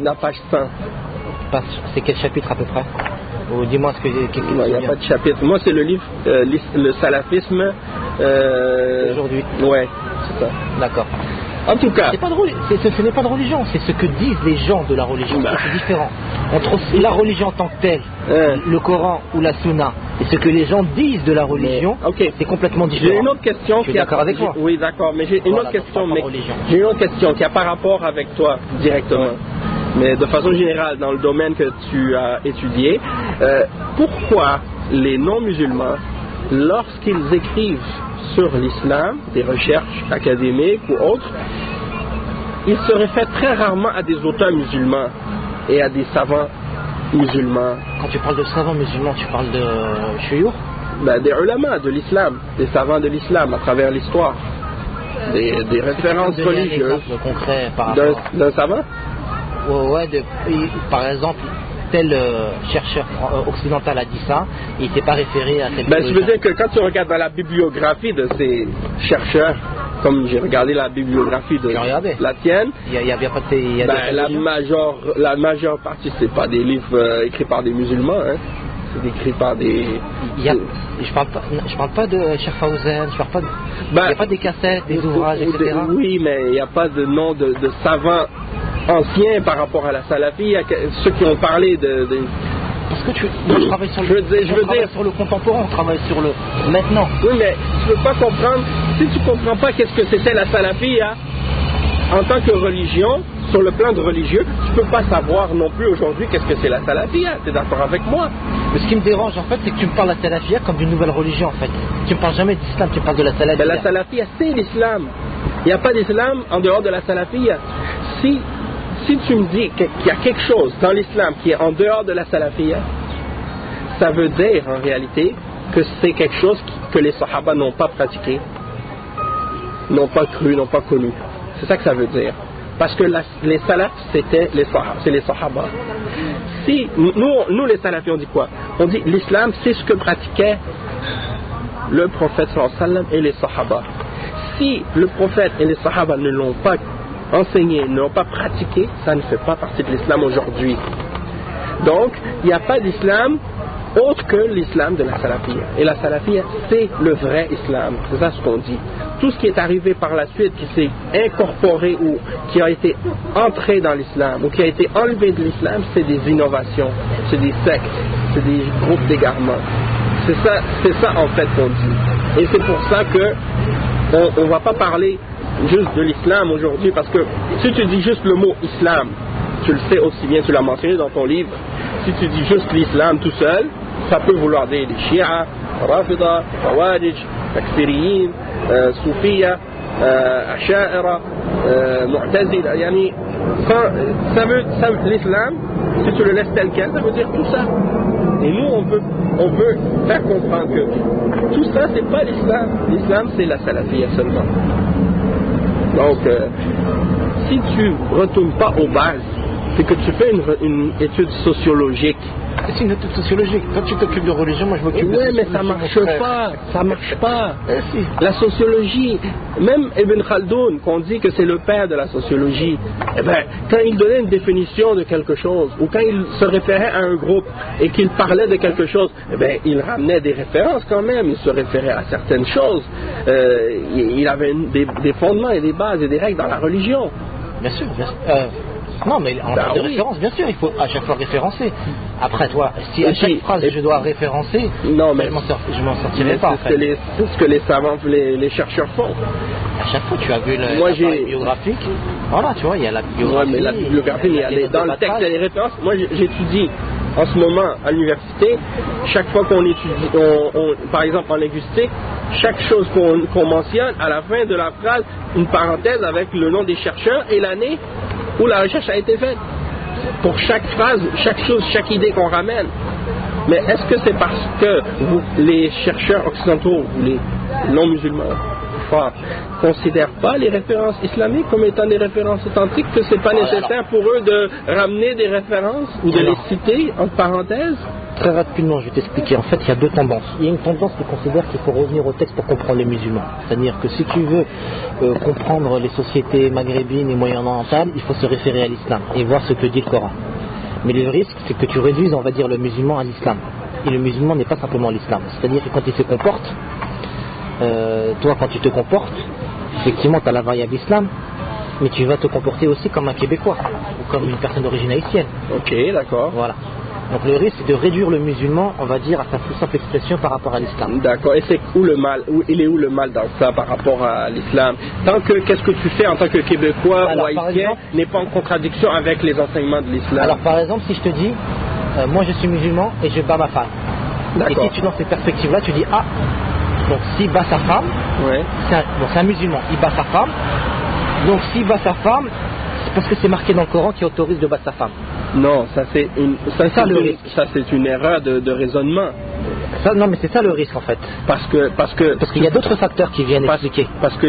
La page 100. C'est quel chapitre à peu près? Ou dis-moi ce que il n'y a pas de chapitre. Moi, c'est le livre, le salafisme. Aujourd'hui. Ouais, c'est ça. D'accord. En tout cas, ce n'est pas de religion, c'est ce que disent les gens de la religion. C'est différent. Entre la religion en tant que telle, le Coran ou la Sunna, et ce que les gens disent de la religion, c'est complètement différent. J'ai une autre question qui est d'accord avec moi. Oui, d'accord, mais j'ai une autre question. J'ai une autre question qui a pas rapport avec toi directement. Mais de façon générale, dans le domaine que tu as étudié, pourquoi les non-musulmans, lorsqu'ils écrivent sur l'islam, des recherches académiques ou autres, ils se réfèrent très rarement à des auteurs musulmans et à des savants musulmans? Quand tu parles de savants musulmans, tu parles de shuyukh? Des ulama de l'islam, des savants de l'islam à travers l'histoire, des références religieuses. Concret par rapport d'un savant? Par exemple, tel chercheur occidental a dit ça, et il ne s'est pas référé à cette je veux dire que quand tu regardes dans la bibliographie de ces chercheurs, comme j'ai regardé la bibliographie de la tienne, la majeure partie, c'est pas des livres écrits par des musulmans, hein. C'est écrit par des... Je parle pas de Cheikh Fawzan, je parle pas de... il n'y a pas des cassettes, des ouvrages, etc. Oui, mais il n'y a pas de nom de savants anciens par rapport à la salafie, ceux qui ont parlé de... Parce que moi, je travaille sur sur le contemporain, on travaille sur le maintenant. Oui, mais tu ne peux pas comprendre, si tu ne comprends pas qu'est-ce que c'était la salafie, hein, en tant que religion, sur le plan de religieux, tu ne peux pas savoir non plus aujourd'hui qu'est-ce que c'est la salafia. Tu es d'accord avec moi? Mais ce qui me dérange en fait, c'est que tu me parles de la salafia comme d'une nouvelle religion en fait. Tu ne parles jamais d'islam, tu parles de la salafia. Mais la salafia, c'est l'islam. Il n'y a pas d'islam en dehors de la salafia. Si tu me dis qu'il y a quelque chose dans l'islam qui est en dehors de la salafia, ça veut dire en réalité que c'est quelque chose que les sahaba n'ont pas pratiqué, n'ont pas cru, n'ont pas connu. C'est ça que ça veut dire. Parce que les salafs, c'est les sahaba. Si nous les salafis, on dit quoi? On dit l'islam, c'est ce que pratiquait le prophète sallallahu alayhi wa sallam et les sahaba. Si le prophète et les sahaba ne l'ont pas enseigné, ne l'ont pas pratiqué, ça ne fait pas partie de l'islam aujourd'hui. Donc, il n'y a pas d'islam autre que l'islam de la salafia. Et la salafia, c'est le vrai islam. C'est ça ce qu'on dit. Tout ce qui est arrivé par la suite, qui s'est incorporé ou qui a été entré dans l'islam ou qui a été enlevé de l'islam, c'est des innovations, c'est des sectes, c'est des groupes d'égarements. C'est ça en fait qu'on dit. Et c'est pour ça que on ne va pas parler juste de l'islam aujourd'hui, parce que si tu dis juste le mot islam, tu le sais aussi bien, tu l'as mentionné dans ton livre, si tu dis juste l'islam tout seul, ça peut vouloir dire les Shia, Rafida, Khawarij, Takfiriyin, Soufiya, Asha'ira, Mu'tazila, yani, l'islam, si tu le laisses tel quel, ça veut dire tout ça. Et nous, on veut faire comprendre que tout ça, c'est pas l'islam. L'islam, c'est la salafia seulement. Donc, si tu ne retournes pas aux bases, c'est que tu fais une étude sociologique C'est une étude sociologique. Quand tu t'occupes de religion, moi je m'occupe de sociologie. Oui, mais ça marche pas. Si. La sociologie, même Ibn Khaldoun, qu'on dit que c'est le père de la sociologie, eh ben, quand il donnait une définition de quelque chose, ou quand il se référait à un groupe et qu'il parlait de quelque chose, eh ben, il ramenait des références quand même, il se référait à certaines choses. Il avait des fondements et des bases et des règles dans la religion. Bien sûr, bien sûr. Non, mais en termes de référence, bien sûr, il faut à chaque fois référencer. Après, toi, si à chaque phrase je dois référencer, non, mais je m'en sortirai pas. C'est ce que les savants, les chercheurs font. À chaque fois, tu as vu la biographique. Voilà, tu vois, il y a la biographie. Ouais, mais la biographie, dans le texte, il y a les références. Moi, j'étudie en ce moment à l'université. Chaque fois qu'on étudie, par exemple en linguistique, chaque chose qu'on mentionne, à la fin de la phrase, une parenthèse avec le nom des chercheurs et l'année où la recherche a été faite. Pour chaque phrase, chaque chose, chaque idée qu'on ramène. Mais est-ce que c'est parce que les chercheurs occidentaux, les non-musulmans, ne considèrent pas les références islamiques comme étant des références authentiques, que c'est pas nécessaire pour eux de ramener des références ou de les citer entre parenthèses? Très rapidement, je vais t'expliquer. En fait, il y a deux tendances. Il y a une tendance qui considère qu'il faut revenir au texte pour comprendre les musulmans. C'est-à-dire que si tu veux comprendre les sociétés maghrébines et moyen-orientales, il faut se référer à l'islam et voir ce que dit le Coran. Mais le risque, c'est que tu réduises, on va dire, le musulman à l'islam. Et le musulman n'est pas simplement l'islam. C'est-à-dire que quand il se comporte, toi, quand tu te comportes, effectivement, tu as la variable islam, mais tu vas te comporter aussi comme un Québécois ou comme une personne d'origine haïtienne. Ok, d'accord. Voilà. Donc le risque, c'est de réduire le musulman, on va dire, à sa plus simple expression par rapport à l'islam. D'accord. Et c'est où le mal? Il est où le mal dans ça par rapport à l'islam? Qu'est-ce que tu fais en tant que Québécois ou haïtien n'est pas en contradiction avec les enseignements de l'islam? Alors par exemple, si je te dis, moi je suis musulman et je bats ma femme. Et si tu dans cette perspective-là, tu dis, donc s'il bat sa femme, ouais. C'est un musulman, il bat sa femme. Donc s'il bat sa femme, c'est parce que c'est marqué dans le Coran qui autorise de battre sa femme. Non, ça c'est une erreur de raisonnement. Ça, non, mais c'est ça le risque en fait. Parce qu'il y a d'autres facteurs qui viennent expliquer. Parce que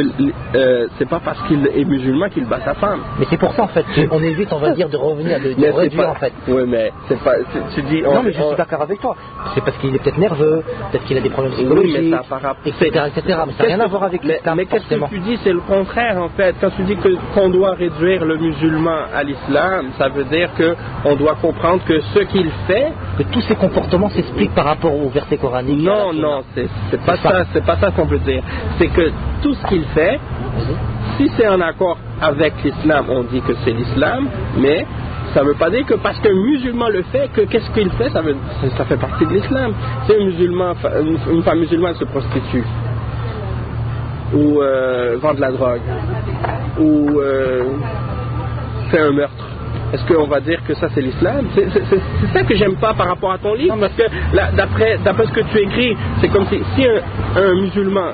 c'est pas parce qu'il est musulman qu'il bat sa femme. Mais c'est pour ça en fait qu'on évite, on va dire, de revenir, de réduire en fait. Oui, mais c'est pas. Tu dis. Non, mais je suis d'accord avec toi. C'est parce qu'il est peut-être nerveux, peut-être qu'il a des problèmes psychologiques, oui, mais etc., etc. Mais ça n'a rien à voir avec l'islam. Mais qu'est-ce que tu dis? C'est le contraire en fait. Quand tu dis qu'on doit réduire le musulman à l'islam, ça veut dire qu'on doit comprendre que ce qu'il fait, que tous ses comportements s'expliquent par rapport au verset coranique. Non, c'est pas ça qu'on veut dire. C'est que tout ce qu'il fait, si c'est en accord avec l'islam, on dit que c'est l'islam, mais ça ne veut pas dire que parce qu'un musulman le fait, que qu'est-ce qu'il fait, ça fait partie de l'islam. Si une femme musulmane se prostitue, ou vend de la drogue, ou fait un meurtre, est-ce qu'on va dire que ça c'est l'islam? C'est ça que j'aime pas par rapport à ton livre, parce que d'après ce que tu écris, c'est comme si un musulman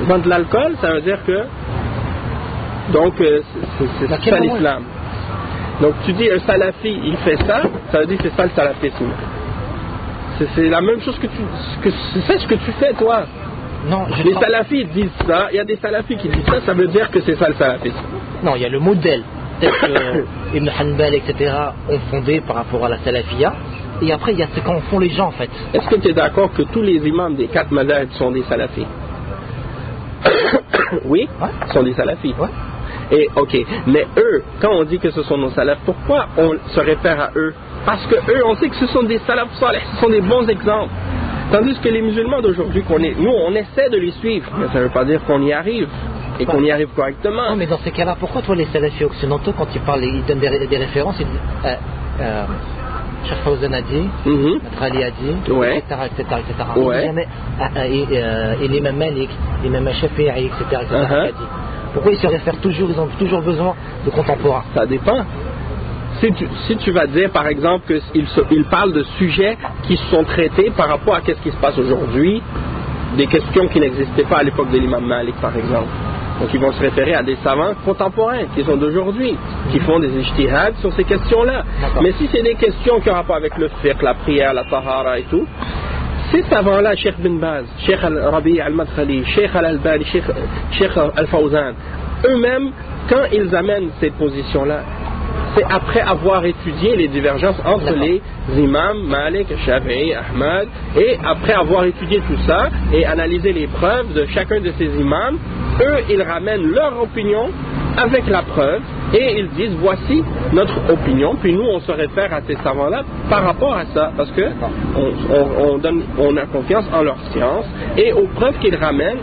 vend de l'alcool, ça veut dire que donc c'est ça l'islam. Donc tu dis un salafi il fait ça, ça veut dire que c'est ça le salafisme. C'est la même chose c'est ce que tu fais toi. Non, les salafis disent ça, il y a des salafis qui disent ça, ça veut dire que c'est ça le salafisme. Non, il y a le modèle. Peut-être que Ibn Hanbal, etc. ont fondé par rapport à la salafia. Et après, il y a ce qu'en font les gens en fait. Est-ce que tu es d'accord que tous les imams des 4 madhhabs sont des salafis? Oui, ouais. Sont des salafis. Ouais. Et ok, mais eux, quand on dit que ce sont nos salafs, pourquoi on se réfère à eux? Parce que eux, on sait que ce sont des salafs salih, ce sont des bons exemples. Tandis que les musulmans d'aujourd'hui, nous, on essaie de les suivre, mais ça ne veut pas dire qu'on y arrive. Et qu'on y arrive correctement. Non, mais dans ces cas-là, pourquoi toi, les salafis occidentaux, quand ils parlent, ils donnent des références, ils disent Cheikh Fawzan a dit, Trali a dit, ouais. etc. Ouais. Et l'imam Malik, l'imam Shafi'i, etc. Qui a dit. Pourquoi ils se réfèrent toujours, ils ont toujours besoin de contemporains? Ça dépend. Si tu vas dire, par exemple, qu'ils parlent de sujets qui sont traités par rapport à ce qui se passe aujourd'hui, des questions qui n'existaient pas à l'époque de l'imam Malik, par exemple. Donc ils vont se référer à des savants contemporains qui sont d'aujourd'hui, qui font des ijtihads sur ces questions-là. Mais si c'est des questions qui ont rapport avec le fiqh, la prière, la tahara et tout, ces savants-là, Cheikh Bin Baz, Cheikh Al-Rabi' Al-Madkhali, Cheikh Al-Albani, Cheikh Al-Fawzan, eux-mêmes, quand ils amènent ces positions-là, c'est après avoir étudié les divergences entre les imams, Malik, Shafi'i, Ahmad, et après avoir étudié tout ça et analysé les preuves de chacun de ces imams, eux, ils ramènent leur opinion avec la preuve et ils disent voici notre opinion, puis nous on se réfère à ces savants-là par rapport à ça, parce que on a confiance en leur science et aux preuves qu'ils ramènent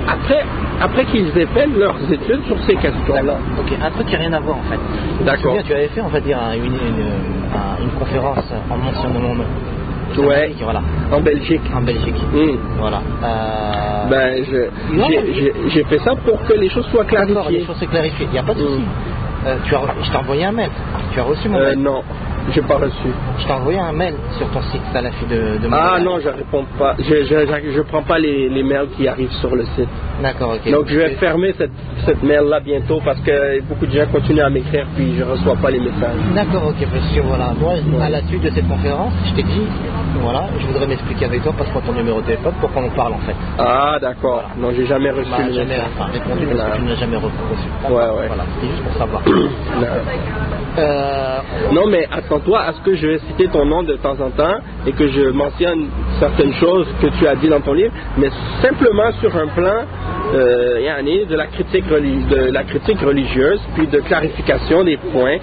après qu'ils aient fait leurs études sur ces questions-là. Ok, un truc qui n'a rien à voir en fait. D'accord. Tu avais fait, on va dire, une conférence en mentionnant mon nom. Ouais, voilà. En Belgique. En Belgique. Voilà. Ben, j'ai fait ça pour que les choses soient clarifiées. D'accord, les choses soient clarifiées. Il n'y a pas de souci. Je t'ai envoyé un mail. Tu as reçu mon mail? Non, j'ai pas reçu. Je t'ai envoyé un mail sur ton site Salafi de Ah non, je réponds pas. Je prends pas les mails qui arrivent sur le site. D'accord, ok. Donc je vais fermer cette mail-là bientôt parce que beaucoup de gens continuent à m'écrire puis je reçois pas les messages. D'accord, ok, parce que voilà, moi à la suite de cette conférence, je t'ai dit, voilà, je voudrais m'expliquer avec toi, passe-moi ton numéro de téléphone pour qu'on en parle en fait. Ah d'accord, voilà. Non, j'ai jamais reçu le jamais répondu parce que tu ne l'as jamais reçu. Ouais. Voilà, c'est juste pour savoir. Non mais attends-toi à ce que je vais citer ton nom de temps en temps et que je mentionne certaines choses que tu as dit dans ton livre, mais simplement sur un plan de la critique religieuse puis de clarification des points.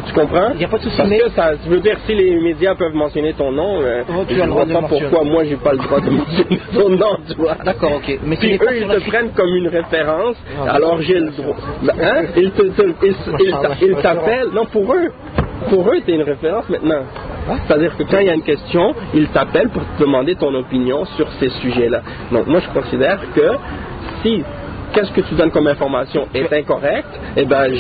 Tu comprends? Il n'y a pas de souci. Parce que ça veut dire si les médias peuvent mentionner ton nom, je ne vois pas pourquoi moi j'ai pas le droit de mentionner ton nom, tu vois. D'accord, ok. Mais puis eux ils te prennent comme une référence, alors j'ai le droit. Hein? Ils t'appellent. Non, pour eux t'es une référence maintenant. C'est-à-dire que quand il y a une question, ils t'appellent pour te demander ton opinion sur ces sujets-là. Donc moi je considère que si qu'est-ce que tu donnes comme information est incorrect, eh ben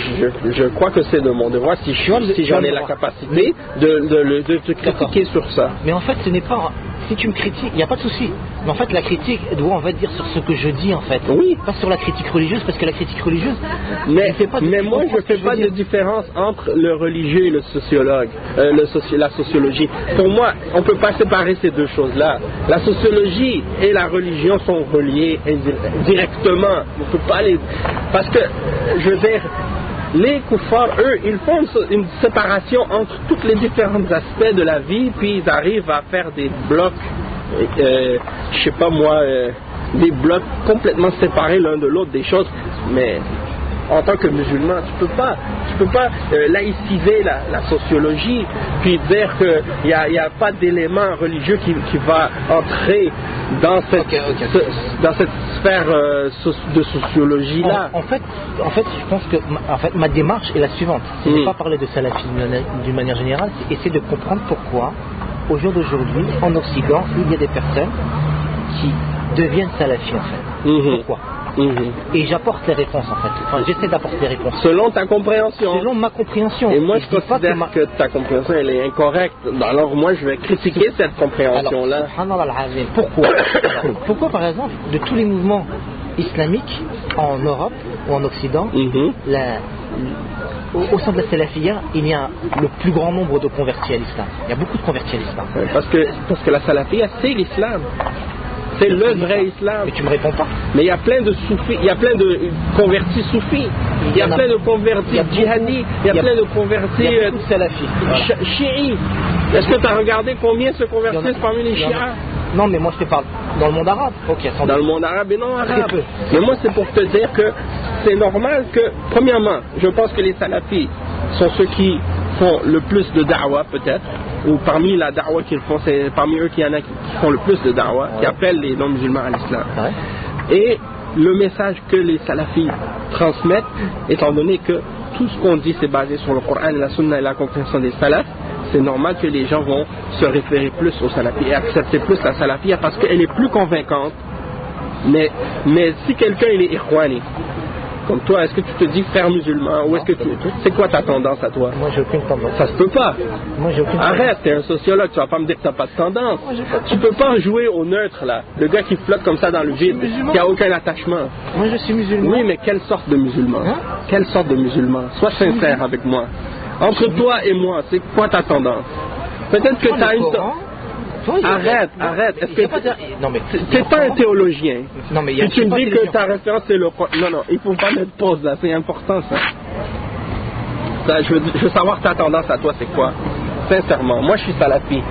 je crois que c'est de mon devoir, si j'en ai la capacité, de te critiquer sur ça. Mais en fait ce n'est pas... Si tu me critiques, il n'y a pas de souci. Mais en fait, la critique doit, on va dire, sur ce que je dis, en fait. Oui. Pas sur la critique religieuse, parce que la critique religieuse... Mais moi, je ne fais pas de différence entre le religieux et le sociologue, la sociologie. Pour moi, on ne peut pas séparer ces deux choses-là. La sociologie et la religion sont reliées directement. On ne peut pas les... Parce que, je veux dire... Les koufars, eux, ils font une séparation entre tous les différents aspects de la vie, puis ils arrivent à faire des blocs, je sais pas moi, des blocs complètement séparés l'un de l'autre, des choses, mais en tant que musulman, tu peux pas laïciser la sociologie, puis dire qu'il n'y a pas d'élément religieux qui va entrer dans cette sphère de sociologie là. En fait, je pense que ma démarche est la suivante. C'est de pas parler de salafisme d'une manière générale, c'est essayer de comprendre pourquoi, au jour d'aujourd'hui, en Occident, il y a des personnes qui deviennent salafis en fait. Pourquoi? Et j'apporte les réponses en fait. Enfin, j'essaie d'apporter les réponses. Selon ta compréhension. Selon ma compréhension. Et moi je considère que ta compréhension elle est incorrecte. Alors moi je vais critiquer cette compréhension-là. Pourquoi? Pourquoi par exemple de tous les mouvements islamiques en Europe ou en Occident, au sein de la salafia, il y a le plus grand nombre de convertis à l'islam. Il y a beaucoup de convertis à l'islam. Parce que la salafia c'est l'islam. C'est le vrai islam. Mais tu me réponds pas. Mais il y a plein de soufis, il y a plein de convertis soufis, il y a plein de convertis djihadis, il y a plein de convertis salafis. Chiites. Est-ce que tu as regardé combien se convertissent parmi les chiites? Non, mais moi je te parle dans le monde arabe. Dans le monde arabe et non arabe. Mais moi c'est pour te dire que c'est normal que, premièrement, je pense que les salafis sont ceux qui font le plus de da'wah peut-être, ou parmi la da'wah qu'ils font, c'est parmi eux qu'il y en a qui font le plus de da'wah, qui appellent les non-musulmans à l'islam. Et le message que les salafis transmettent, étant donné que tout ce qu'on dit c'est basé sur le Coran et la Sunna et la compréhension des salafs, c'est normal que les gens vont se référer plus aux salafis et accepter plus la salafia parce qu'elle est plus convaincante. Mais si quelqu'un il est ikhwani, comme toi, est-ce que tu te dis frère musulman ou est-ce que c'est quoi ta tendance à toi? Moi j'ai aucune tendance. Ça se peut pas. Moi j'ai aucune Arrête, t'es un sociologue, tu vas pas me dire que t'as pas de tendance. Tu peux pas jouer au neutre là, le gars qui flotte comme ça dans le vide, qui a aucun attachement. Moi je suis musulman. Oui, mais quelle sorte de musulman? Quelle sorte de musulman? Sois sincère avec moi. Entre toi et moi, c'est quoi ta tendance? Peut-être que t'as une... Arrête. Est-ce que t'es pas un théologien? Non, mais tu me dis que ta référence c'est le... Non, il faut pas mettre pause là, c'est important ça. Je veux savoir ta tendance à toi, c'est quoi? Sincèrement, moi je suis salafi.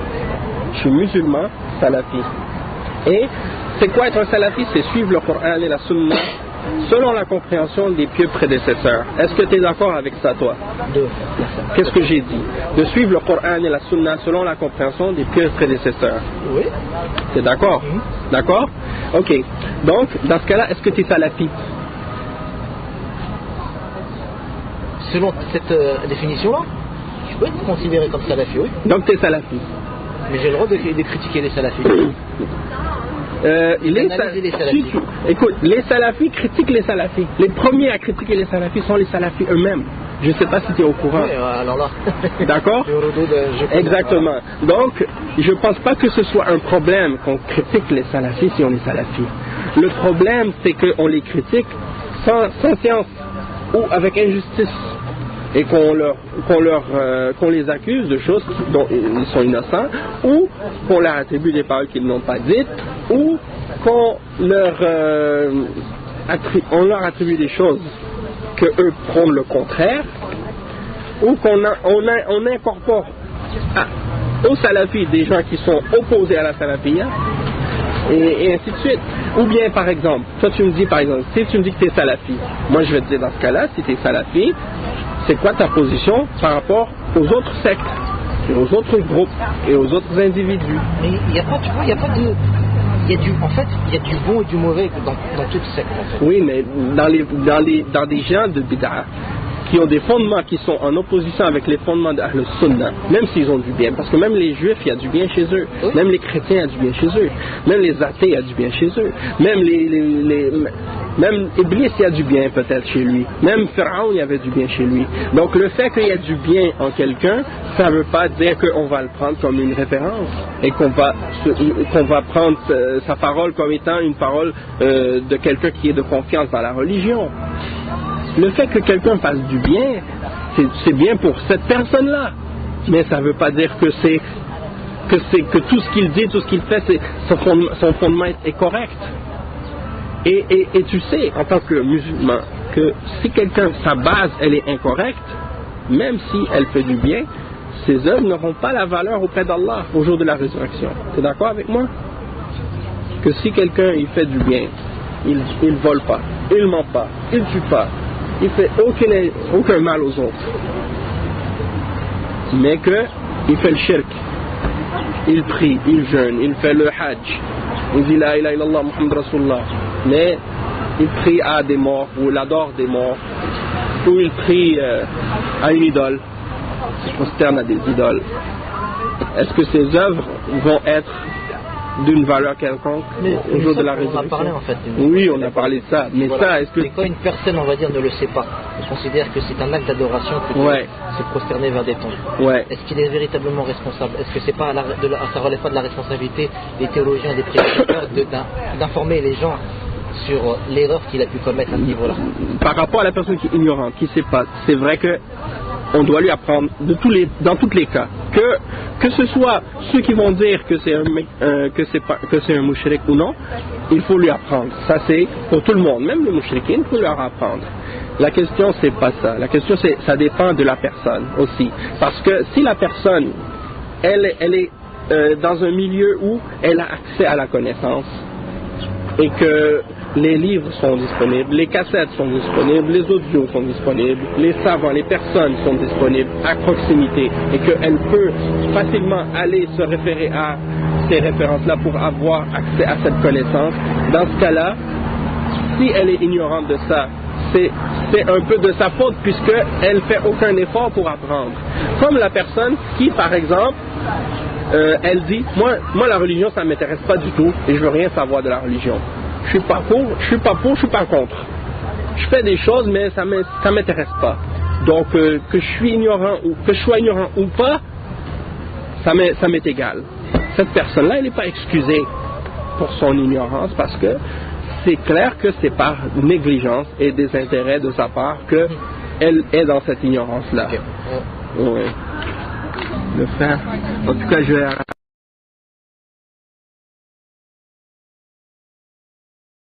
Je suis musulman, salafi. Et c'est quoi être un salafi? C'est suivre le Coran et la Sunna selon la compréhension des pieux prédécesseurs. Est-ce que tu es d'accord avec ça, toi? Qu'est-ce que j'ai dit? De suivre le Coran et la Sunna selon la compréhension des pieux prédécesseurs. Oui. Tu es d'accord? D'accord? Ok. Donc, dans ce cas-là, est-ce que tu es salafi? Selon cette définition-là, je peux être considéré comme salafi, oui. Donc tu es salafi. Mais j'ai le droit de critiquer les salafis. Les salafis. Écoute, les salafis critiquent les salafis. Les premiers à critiquer les salafis sont les salafis eux-mêmes. Je ne sais pas si tu es au courant. Oui, alors là. D'accord? Exactement. Donc, je ne pense pas que ce soit un problème qu'on critique les salafis si on est salafi. Le problème, c'est qu'on les critique sans science ou avec injustice. Et qu'on les accuse de choses dont ils sont innocents, ou qu'on leur attribue des paroles qu'ils n'ont pas dites, ou qu'on leur attribue des choses que eux prônent le contraire, ou on incorpore aux salafis des gens qui sont opposés à la salafia, et ainsi de suite. Ou bien, par exemple, toi tu me dis, par exemple, si tu me dis que tu es salafi, moi je vais te dire dans ce cas-là, si tu es salafi, c'est quoi ta position par rapport aux autres sectes, et aux autres groupes, et aux autres individus? Mais il n'y a pas, tu vois, il n'y a pas de... En fait, il y a du bon et du mauvais dans toute secte, en fait. Oui, mais dans des gens de bid'a, qui ont des fondements qui sont en opposition avec les fondements d'Ahl Sunnah, même s'ils ont du bien, parce que même les juifs, il y a du bien chez eux, oui. Même les chrétiens, il y a du bien chez eux, même les athées, il y a du bien chez eux, même Iblis, il y a du bien peut-être chez lui, même Pharaon, il y avait du bien chez lui. Donc le fait qu'il y a du bien en quelqu'un, ça ne veut pas dire qu'on va le prendre comme une référence et qu'on va prendre sa parole comme étant une parole de quelqu'un qui est de confiance dans la religion. Le fait que quelqu'un fasse du bien, c'est bien pour cette personne-là. Mais ça ne veut pas dire que tout ce qu'il dit, tout ce qu'il fait, son fondement est correct. Et tu sais, en tant que musulman, que si sa base, elle est incorrecte, même si elle fait du bien, ses œuvres n'auront pas la valeur auprès d'Allah au jour de la résurrection. Tu es d'accord avec moi? Que si quelqu'un, il fait du bien, il vole pas, il ment pas, il tue pas, il fait aucun mal aux autres, mais qu'il fait le shirk, il prie, il jeûne, il fait le hajj, il dit la ilaha illallah Muhammad Rasulullah, mais il prie à des morts, ou il adore des morts, ou il prie à une idole, il se prosterne à des idoles. Est-ce que ces œuvres vont être d'une valeur quelconque au jour de la résurrection? On a parlé en fait. Oui, on a parlé de ça. Mais voilà. Ça, est-ce que... Mais quand une personne, on va dire, ne le sait pas, on considère que c'est un acte d'adoration que de se prosterner vers des tombes. Ouais. Est-ce qu'il est véritablement responsable? Est-ce que ça relève pas de la responsabilité des théologiens, des prédicateurs d'informer les gens sur l'erreur qu'il a pu commettre à ce niveau-là? Par rapport à la personne qui est ignorante, qui ne sait pas, c'est vrai que on doit lui apprendre dans tous les cas, que ce soit ceux qui vont dire que c'est un mushrik ou non, il faut lui apprendre. Ça c'est pour tout le monde, même les mushrikin, il faut leur apprendre. La question c'est pas ça. La question c'est, ça dépend de la personne aussi, parce que si la personne elle est dans un milieu où elle a accès à la connaissance et que les livres sont disponibles, les cassettes sont disponibles, les audios sont disponibles, les savants, les personnes sont disponibles à proximité et qu'elle peut facilement aller se référer à ces références-là pour avoir accès à cette connaissance. Dans ce cas-là, si elle est ignorante de ça, c'est un peu de sa faute puisqu'elle ne fait aucun effort pour apprendre. Comme la personne qui, par exemple, elle dit, moi la religion ça ne m'intéresse pas du tout et je veux rien savoir de la religion. Je suis pas pour, je suis pas contre. Je fais des choses mais ça m'intéresse pas. Donc que je sois ignorant ou pas, ça m'est égal. Cette personne-là, elle n'est pas excusée pour son ignorance parce que c'est clair que c'est par négligence et désintérêt de sa part qu'elle est dans cette ignorance-là. Okay. Oui. Le faire. En tout cas, je vais